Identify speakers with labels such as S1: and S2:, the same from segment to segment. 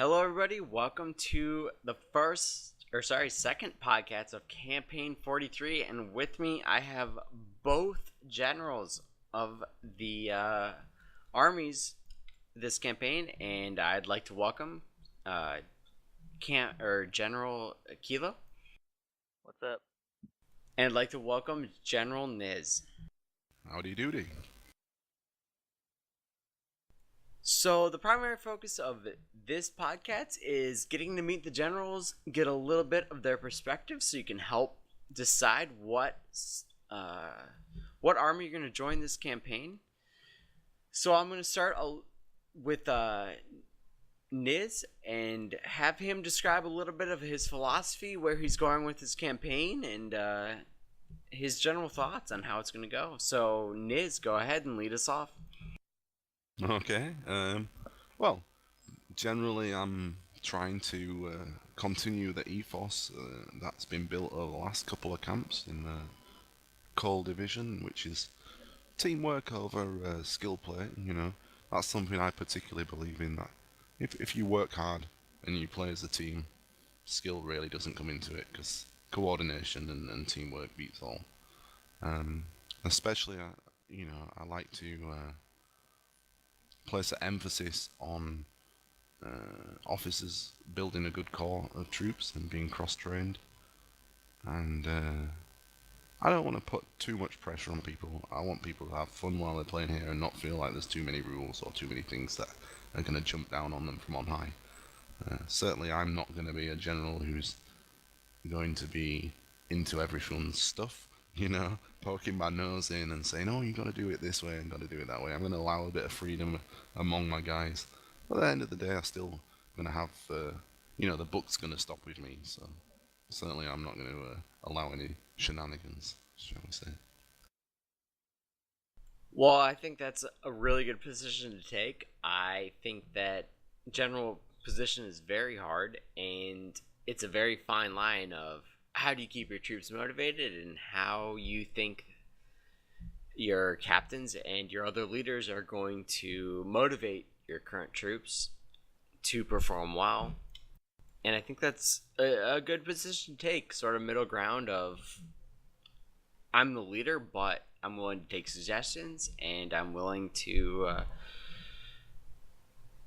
S1: Hello, everybody. Welcome to the second podcast of Campaign 43. And with me, I have both generals of the armies this campaign. And I'd like to welcome General Kilo.
S2: What's up?
S1: And I'd like to welcome General Niz.
S3: Howdy doody.
S1: So the primary focus of this podcast is getting to meet the generals, get a little bit of their perspective, so you can help decide what army you're going to join this campaign. So I'm going to start with Niz and have him describe a little bit of his philosophy, where he's going with his campaign, and his general thoughts on how it's going to go. So Niz, go ahead and lead us off.
S3: Okay. Well, generally, I'm trying to continue the ethos that's been built over the last couple of camps in the Coal Division, which is teamwork over skill play. You know, that's something I particularly believe in. That if you work hard and you play as a team, skill really doesn't come into it, because coordination and teamwork beats all. Especially, I like to place an emphasis on officers building a good core of troops and being cross-trained. And I don't want to put too much pressure on people. I want people to have fun while they're playing here and not feel like there's too many rules or too many things that are going to jump down on them from on high. Certainly I'm not going to be a general who's going to be into everyone's stuff, poking my nose in and saying, oh, you got to do it this way and got to do it that way. I'm going to allow a bit of freedom among my guys. But at the end of the day, I'm still going to have, the book's going to stop with me. So certainly I'm not going to allow any shenanigans, shall we say.
S1: Well, I think that's a really good position to take. I think that general position is very hard, and it's a very fine line of how do you keep your troops motivated and how you think your captains and your other leaders are going to motivate your current troops to perform well. And I think that's a good position to take, sort of middle ground of I'm the leader, but I'm willing to take suggestions, and I'm willing to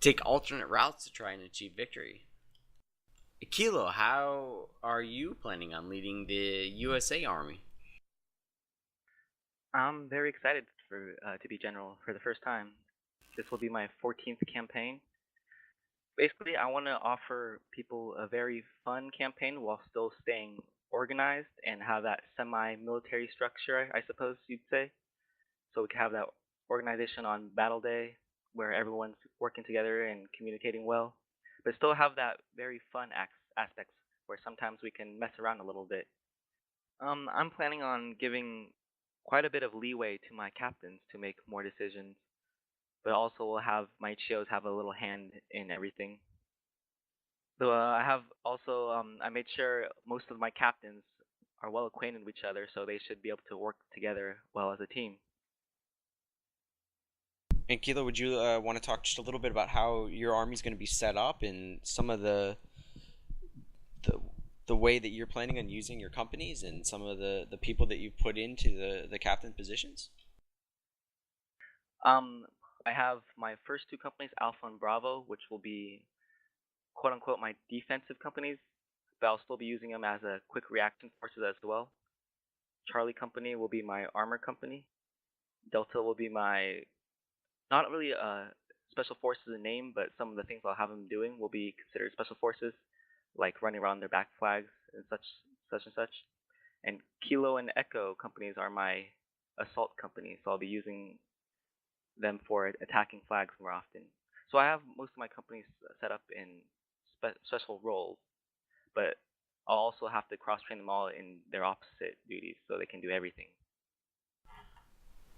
S1: take alternate routes to try and achieve victory. Kilo, how are you planning on leading the USA Army?
S2: I'm very excited to be general for the first time. This will be my 14th campaign. Basically, I want to offer people a very fun campaign while still staying organized and have that semi-military structure, I suppose you'd say. So we can have that organization on battle day where everyone's working together and communicating well, but still have that very fun aspects where sometimes we can mess around a little bit. I'm planning on giving quite a bit of leeway to my captains to make more decisions, but also will have my chios have a little hand in everything. So I have also I made sure most of my captains are well acquainted with each other, so they should be able to work together well as a team.
S1: And Kilo, would you want to talk just a little bit about how your army is going to be set up and some of the way that you're planning on using your companies and some of the people that you've put into the captain positions?
S2: I have my first two companies, Alpha and Bravo, which will be quote unquote my defensive companies, but I'll still be using them as a quick reaction forces as well. Charlie Company will be my armor company. Delta will be my not really special forces in name, but some of the things I'll have them doing will be considered special forces, like running around their back flags and such and such. And Kilo and Echo companies are my assault companies, so I'll be using them for attacking flags more often. So I have most of my companies set up in special roles, but I'll also have to cross-train them all in their opposite duties so they can do everything.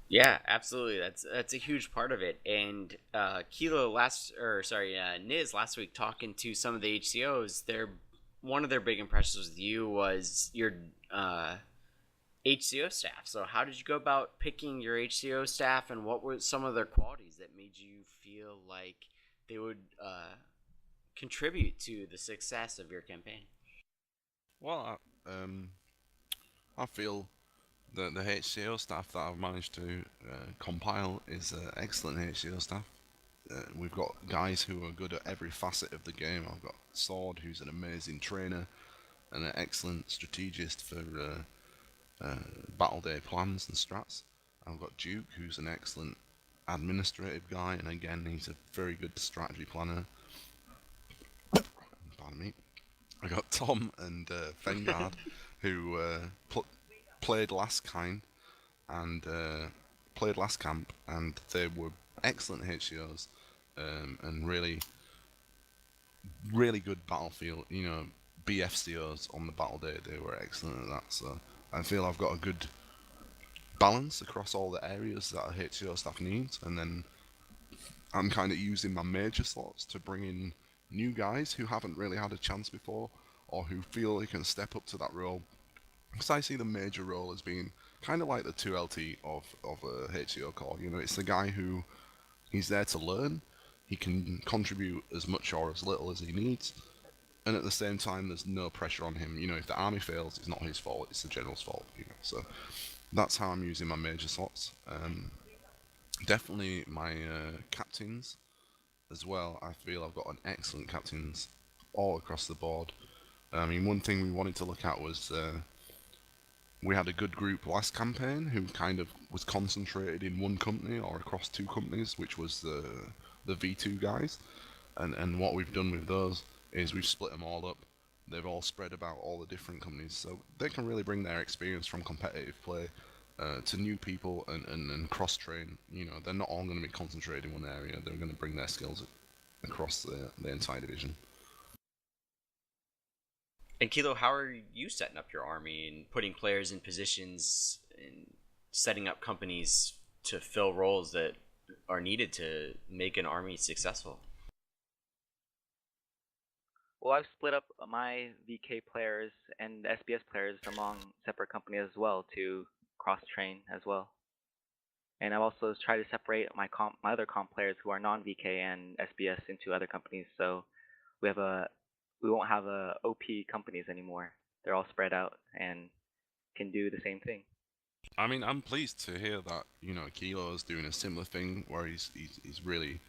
S1: Yeah, absolutely. That's a huge part of it. And Niz last week talking to some of the HCOs, one of their big impressions with you was your HCO staff. So how did you go about picking your HCO staff, and what were some of their qualities that made you feel like they would contribute to the success of your campaign?
S3: Well, I feel that the HCO staff that I've managed to compile is excellent HCO staff. We've got guys who are good at every facet of the game. I've got Sword, who's an amazing trainer and an excellent strategist for battle day plans and strats. I've got Duke, who's an excellent administrative guy, and again, he's a very good strategy planner. Pardon me. I got Tom and Fengard, who played last kind and played last camp, and they were excellent HCOs and really good battlefield. BFCOs on the battle day. They were excellent at that. So I feel I've got a good balance across all the areas that a HCO staff needs, and then I'm kind of using my major slots to bring in new guys who haven't really had a chance before, or who feel they can step up to that role. Because I see the major role as being kind of like the 2LT of a HCO core. It's the guy who he's there to learn. He can contribute as much or as little as he needs, and at the same time, there's no pressure on him. If the army fails, it's not his fault; it's the general's fault. So that's how I'm using my major slots. Definitely my captains as well. I feel I've got an excellent captains all across the board. I mean, one thing we wanted to look at was we had a good group last campaign who kind of was concentrated in one company or across two companies, which was the V2 guys. And what we've done with those is we've split them all up. They've all spread about all the different companies, so they can really bring their experience from competitive play to new people and cross-train. They're not all going to be concentrated in one area. They're going to bring their skills across the entire division.
S1: And Kilo, how are you setting up your army and putting players in positions and setting up companies to fill roles that are needed to make an army successful?
S2: Well, I've split up my VK players and SBS players among separate companies as well to cross-train as well. And I've also tried to separate my other comp players who are non-VK and SBS into other companies, so we won't have OP companies anymore. They're all spread out and can do the same thing.
S3: I mean, I'm pleased to hear that Kilo is doing a similar thing where he's really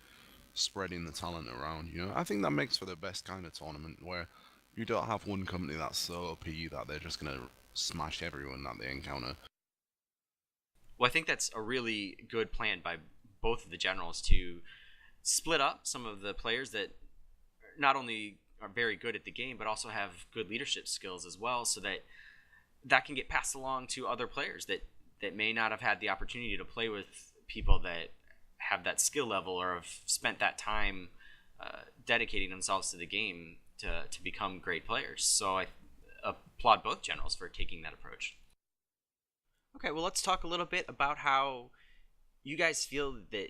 S3: spreading the talent around. I think that makes for the best kind of tournament where you don't have one company that's so OP that they're just gonna smash everyone that they encounter.
S1: Well, I think that's a really good plan by both of the generals to split up some of the players that not only are very good at the game, but also have good leadership skills as well, so that can get passed along to other players that may not have had the opportunity to play with people that have that skill level or have spent that time dedicating themselves to the game to become great players. So I applaud both generals for taking that approach. Okay, well, let's talk a little bit about how you guys feel that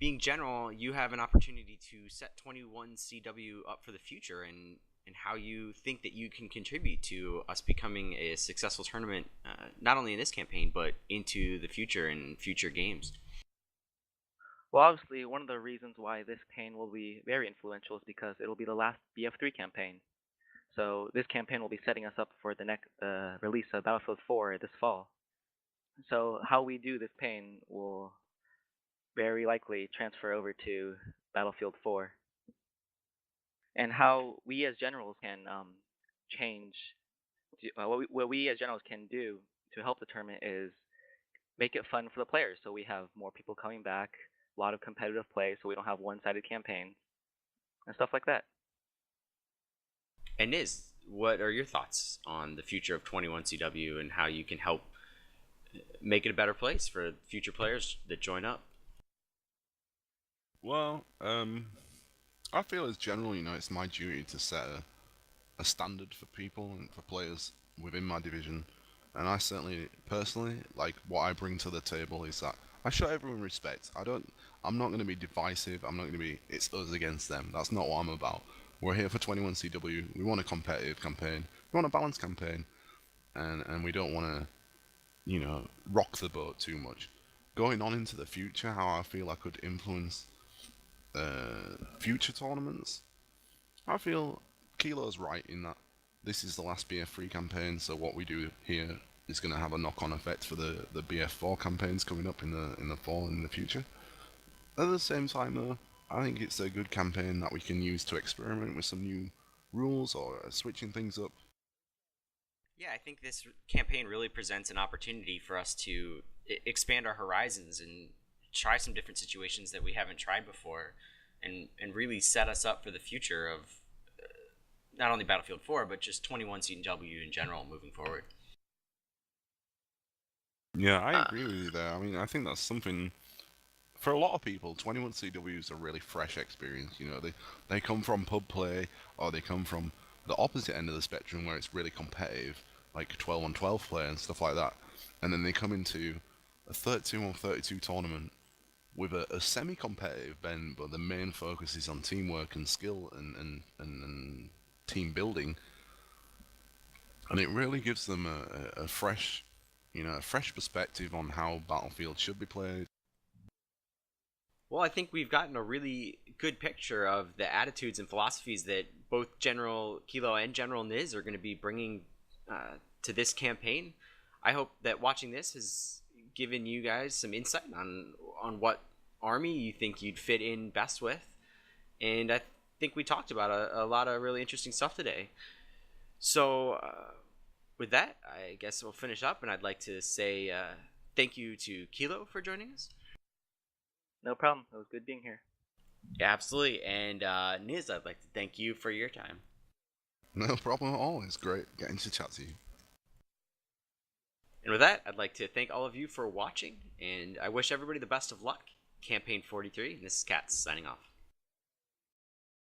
S1: being general, you have an opportunity to set 21CW up for the future, and how you think that you can contribute to us becoming a successful tournament, not only in this campaign, but into the future and future games.
S2: Well, obviously, one of the reasons why this campaign will be very influential is because it'll be the last BF3 campaign. So this campaign will be setting us up for the next release of Battlefield 4 this fall. So how we do this campaign will very likely transfer over to Battlefield 4. And how we as generals can change, what we as generals can do to help the tournament is make it fun for the players. So we have more people coming back, a lot of competitive play, so we don't have one-sided campaigns and stuff like that.
S1: And Niz, what are your thoughts on the future of 21CW and how you can help make it a better place for future players that join up?
S3: Well, I feel as general, it's my duty to set a standard for people and for players within my division. And I certainly, personally, like what I bring to the table is that I show everyone respect. I'm not going to be divisive. I'm not going to be, it's us against them. That's not what I'm about. We're here for 21CW. We want a competitive campaign. We want a balanced campaign. And we don't want to, rock the boat too much. Going on into the future, how I feel I could influence future tournaments. I feel Kilo's right in that this is the last BF3 campaign, so what we do here is going to have a knock-on effect for the BF4 campaigns coming up in the fall and in the future. At the same time, though, I think it's a good campaign that we can use to experiment with some new rules or switching things up.
S1: Yeah, I think this campaign really presents an opportunity for us to expand our horizons and try some different situations that we haven't tried before, and really set us up for the future of not only Battlefield 4 but just 21CW in general moving forward.
S3: Yeah, I agree with you there. I mean, I think that's something for a lot of people. 21CW is a really fresh experience. You know, they come from pub play, or they come from the opposite end of the spectrum where it's really competitive, like 12 on 12 play and stuff like that. And then they come into a 32 on 32 tournament with a semi-competitive bend, but the main focus is on teamwork and skill and team building, and it really gives them a fresh, a fresh perspective on how Battlefield should be played.
S1: Well, I think we've gotten a really good picture of the attitudes and philosophies that both General Kilo and General Niz are going to be bringing to this campaign. I hope that watching this has given you guys some insight on what army you think you'd fit in best with, and I think we talked about a lot of really interesting stuff today. So with that, I guess we'll finish up, and I'd like to say thank you to Kilo for joining us.
S2: No problem. It was good being here.
S1: Yeah, absolutely. And Niz, I'd like to thank you for your time.
S3: No problem at all. It's great getting to chat to you.
S1: And with that, I'd like to thank all of you for watching, and I wish everybody the best of luck. Campaign 43, and this is Katz signing off.